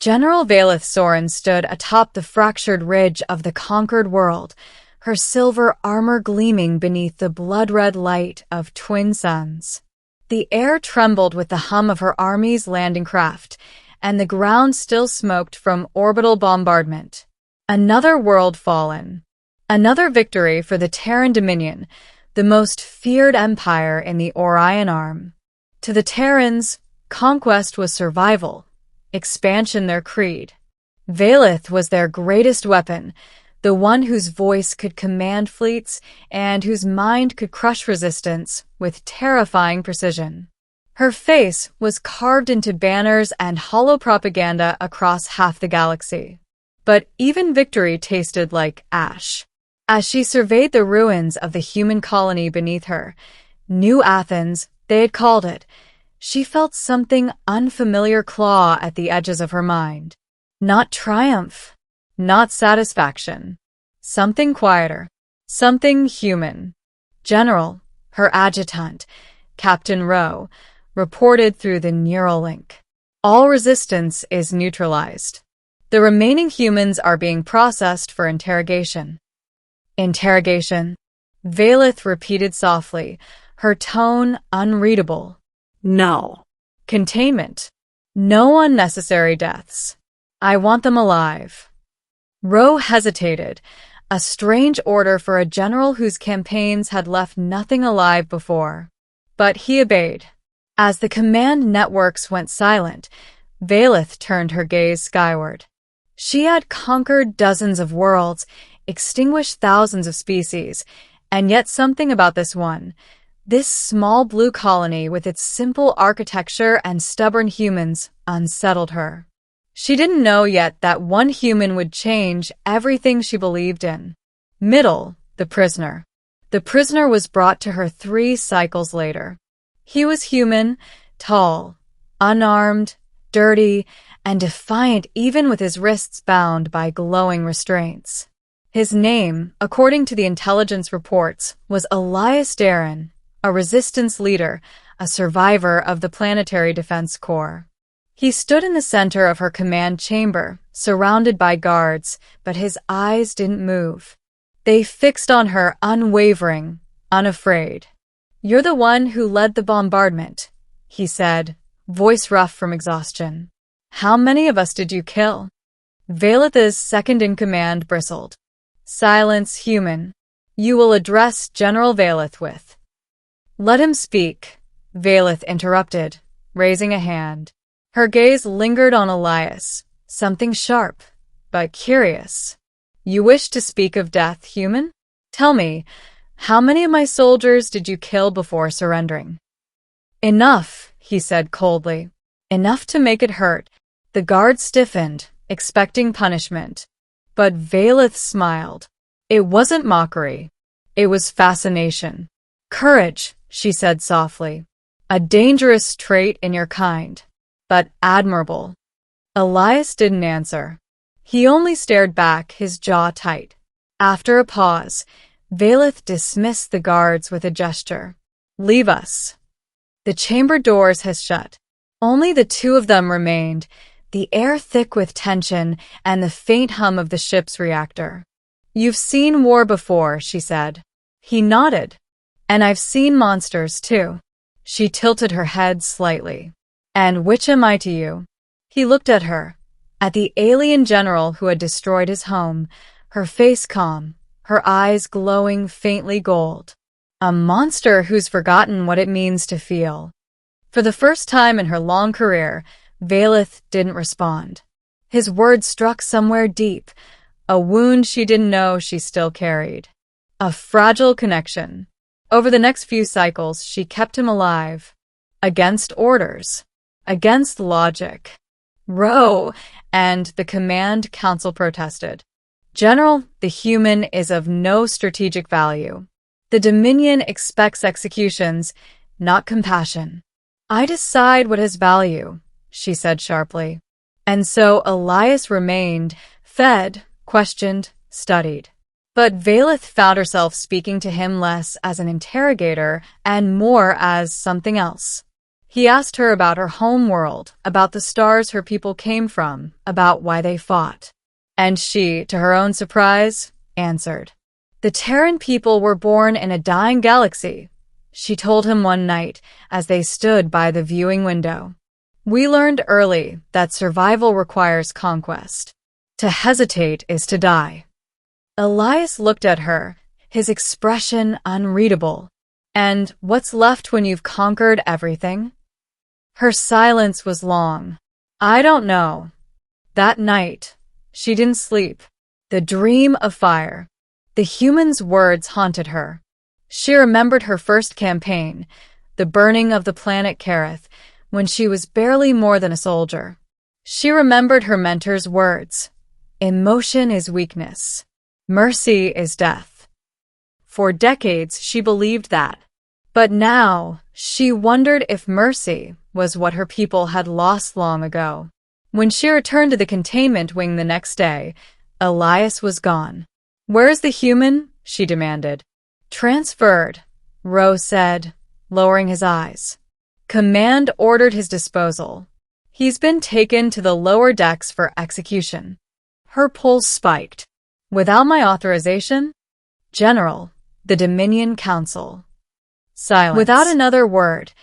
General Valeth Soren stood atop the fractured ridge of the conquered world, her silver armor gleaming beneath the blood-red light of twin suns. The air trembled with the hum of her army's landing craft, and the ground still smoked from orbital bombardment. Another world fallen. Another victory for the Terran Dominion, the most feared empire in the Orion Arm. To the Terrans, conquest was survival, expansion their creed. Valeth was their greatest weapon, the one whose voice could command fleets and whose mind could crush resistance with terrifying precision. Her face was carved into banners and hollow propaganda across half the galaxy. But even victory tasted like ash. As she surveyed the ruins of the human colony beneath her, New Athens, they had called it, she felt something unfamiliar claw at the edges of her mind. Not triumph, not satisfaction. Something quieter, something human. General, her adjutant, Captain Rowe, reported through the neural link. All resistance is neutralized. The remaining humans are being processed for interrogation. Interrogation, Valeth repeated softly, her tone unreadable. No. Containment. No unnecessary deaths. I want them alive. Rowe hesitated, a strange order for a general whose campaigns had left nothing alive before. But he obeyed. As the command networks went silent, Valeth turned her gaze skyward. She had conquered dozens of worlds, extinguished thousands of species, and yet something about this one, this small blue colony with its simple architecture and stubborn humans, unsettled her. She didn't know yet that one human would change everything she believed in. Middle, the prisoner. The prisoner was brought to her 3 cycles later. He was human, tall, unarmed, dirty, and defiant even with his wrists bound by glowing restraints. His name, according to the intelligence reports, was Elias Darren, a resistance leader, a survivor of the Planetary Defense Corps. He stood in the center of her command chamber, surrounded by guards, but his eyes didn't move. They fixed on her unwavering, unafraid. "You're the one who led the bombardment," he said, voice rough from exhaustion. "How many of us did you kill?" Valeth's second-in-command bristled. "Silence, human. You will address General Valeth with—" "Let him speak," Valeth interrupted, raising a hand. Her gaze lingered on Elias, something sharp, but curious. "You wish to speak of death, human? Tell me, how many of my soldiers did you kill before surrendering?" "Enough," he said coldly. "Enough to make it hurt." The guard stiffened, expecting punishment. But Valeth smiled. It wasn't mockery. It was fascination. "Courage," she said softly. "A dangerous trait in your kind, but admirable." Elias didn't answer. He only stared back, his jaw tight. After a pause, Valeth dismissed the guards with a gesture. "Leave us." The chamber doors had shut. Only the 2 of them remained, the air thick with tension and the faint hum of the ship's reactor. "You've seen war before," she said. He nodded. "And I've seen monsters, too." She tilted her head slightly. "And which am I to you?" He looked at her, at the alien general who had destroyed his home, her face calm, her eyes glowing faintly gold. A monster who's forgotten what it means to feel. For the first time in her long career, Valeth didn't respond. His words struck somewhere deep, a wound she didn't know she still carried. A fragile connection. Over the next few cycles, she kept him alive. Against orders. Against logic. "Row!" and the command council protested. "General, the human is of no strategic value. The Dominion expects executions, not compassion." "I decide what has value," she said sharply. And so Elias remained, fed, questioned, studied. But Valeth found herself speaking to him less as an interrogator and more as something else. He asked her about her home world, about the stars her people came from, about why they fought. And she, to her own surprise, answered. The Terran people were born in a dying galaxy, she told him one night as they stood by the viewing window. We learned early that survival requires conquest. To hesitate is to die. Elias looked at her, his expression unreadable. And what's left when you've conquered everything? Her silence was long. I don't know. That night, she didn't sleep. The dream of fire. The human's words haunted her. She remembered her first campaign, the burning of the planet Kareth, when she was barely more than a soldier. She remembered her mentor's words. Emotion is weakness. Mercy is death. For decades, she believed that. But now, she wondered if mercy was what her people had lost long ago. When she returned to the containment wing the next day, Elias was gone. Where's the human? She demanded. Transferred, Rose said, lowering his eyes. Command ordered his disposal. He's been taken to the lower decks for execution. Her pulse spiked. Without my authorization? General, the Dominion Council. Silence. Without another word,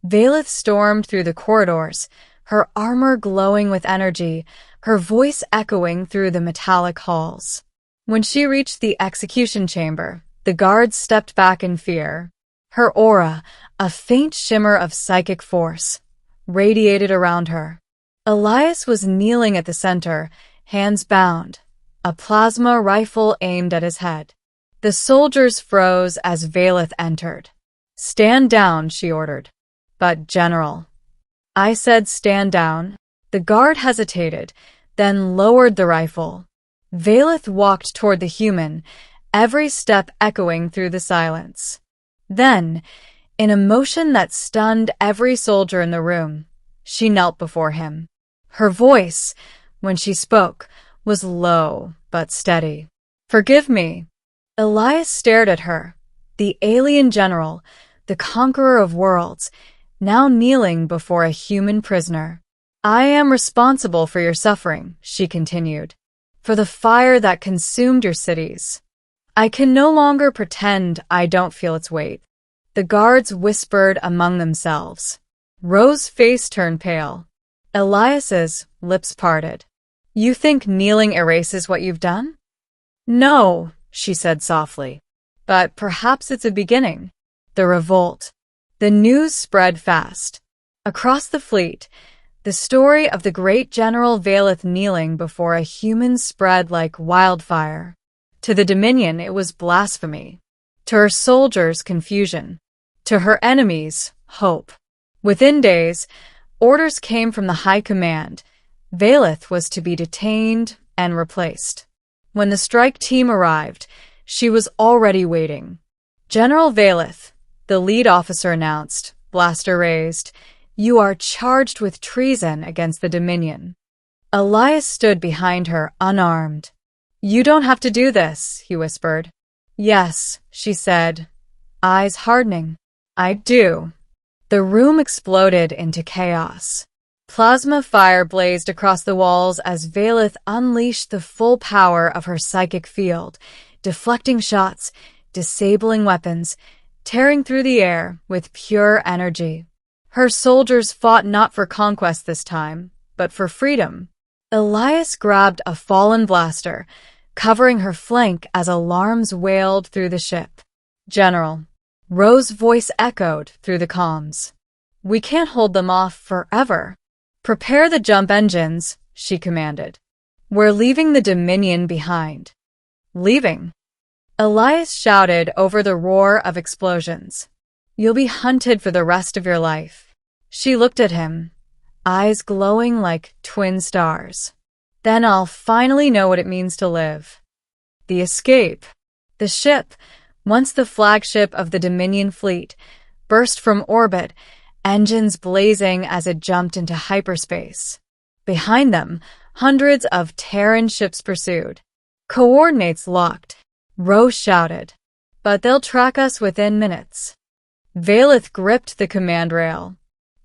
Valeth stormed through the corridors, her armor glowing with energy, her voice echoing through the metallic halls. When she reached the execution chamber, the guards stepped back in fear. Her aura, a faint shimmer of psychic force, radiated around her. Elias was kneeling at the center, hands bound, a plasma rifle aimed at his head. The soldiers froze as Valeth entered. Stand down, she ordered. But, General. I said stand down. The guard hesitated, then lowered the rifle. Valeth walked toward the human, every step echoing through the silence. Then, in a motion that stunned every soldier in the room, she knelt before him. Her voice, when she spoke, was low but steady. Forgive me. Elias stared at her, the alien general, the conqueror of worlds, now kneeling before a human prisoner. I am responsible for your suffering, she continued, for the fire that consumed your cities. I can no longer pretend I don't feel its weight. The guards whispered among themselves. Rose's face turned pale. Elias's lips parted. You think kneeling erases what you've done? No, she said softly. But perhaps it's a beginning. The revolt. The news spread fast. Across the fleet, the story of the great General Valeth kneeling before a human spread like wildfire. To the Dominion, it was blasphemy. To her soldiers, confusion. To her enemies, hope. Within days, orders came from the High Command. Valeth was to be detained and replaced. When the strike team arrived, she was already waiting. General Valeth, the lead officer announced, blaster raised, you are charged with treason against the Dominion. Elias stood behind her, unarmed. You don't have to do this, he whispered. Yes, she said, eyes hardening. I do. The room exploded into chaos. Plasma fire blazed across the walls as Valeth unleashed the full power of her psychic field, deflecting shots, disabling weapons, tearing through the air with pure energy. Her soldiers fought not for conquest this time, but for freedom. Elias grabbed a fallen blaster, covering her flank as alarms wailed through the ship. General. Rose's voice echoed through the comms. We can't hold them off forever. Prepare the jump engines, she commanded. We're leaving the Dominion behind. Leaving? Elias shouted over the roar of explosions. You'll be hunted for the rest of your life. She looked at him, eyes glowing like twin stars. Then I'll finally know what it means to live. The escape. The ship, once the flagship of the Dominion fleet, burst from orbit, engines blazing as it jumped into hyperspace. Behind them, hundreds of Terran ships pursued. Coordinates locked. Rose shouted. But they'll track us within minutes. Valeth gripped the command rail.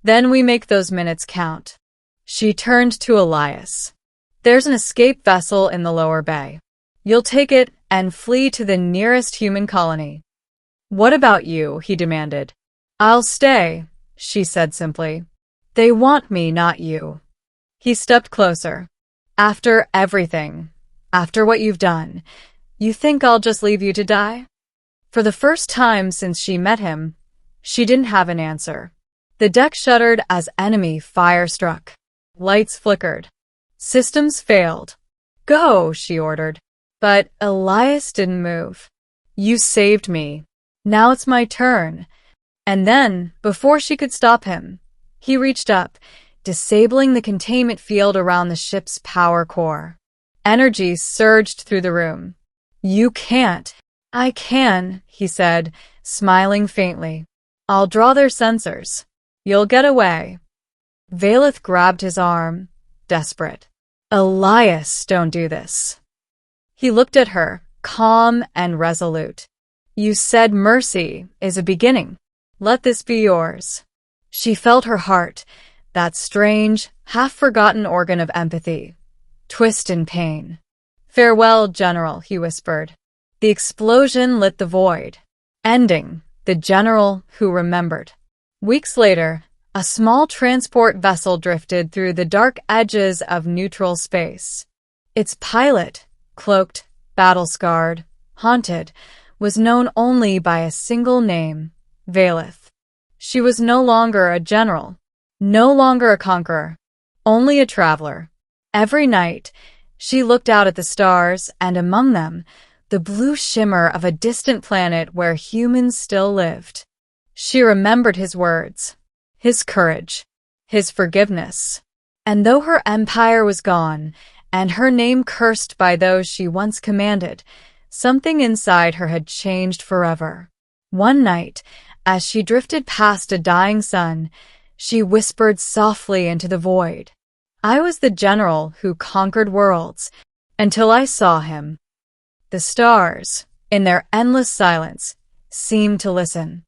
Then we make those minutes count. She turned to Elias. There's an escape vessel in the lower bay. You'll take it and flee to the nearest human colony. What about you? He demanded. I'll stay, she said simply. They want me, not you. He stepped closer. After everything, after what you've done, you think I'll just leave you to die? For the first time since she met him, she didn't have an answer. The deck shuddered as enemy fire struck. Lights flickered. Systems failed. Go, she ordered. But Elias didn't move. You saved me. Now it's my turn. And then, before she could stop him, he reached up, disabling the containment field around the ship's power core. Energy surged through the room. You can't. I can, he said, smiling faintly. I'll draw their sensors. You'll get away. Valeth grabbed his arm, desperate. Elias, don't do this. He looked at her, calm and resolute. You said mercy is a beginning. Let this be yours. She felt her heart, that strange, half-forgotten organ of empathy, twist in pain. Farewell, General, he whispered. The explosion lit the void, ending the general who remembered. Weeks later, a small transport vessel drifted through the dark edges of neutral space. Its pilot, cloaked, battle-scarred, haunted, was known only by a single name, Valeth. She was no longer a general, no longer a conqueror, only a traveler. Every night, she looked out at the stars, and among them, the blue shimmer of a distant planet where humans still lived. She remembered his words, his courage, his forgiveness. And though her empire was gone, and her name cursed by those she once commanded, something inside her had changed forever. One night, as she drifted past a dying sun, she whispered softly into the void. I was the general who conquered worlds, until I saw him. The stars, in their endless silence, seemed to listen.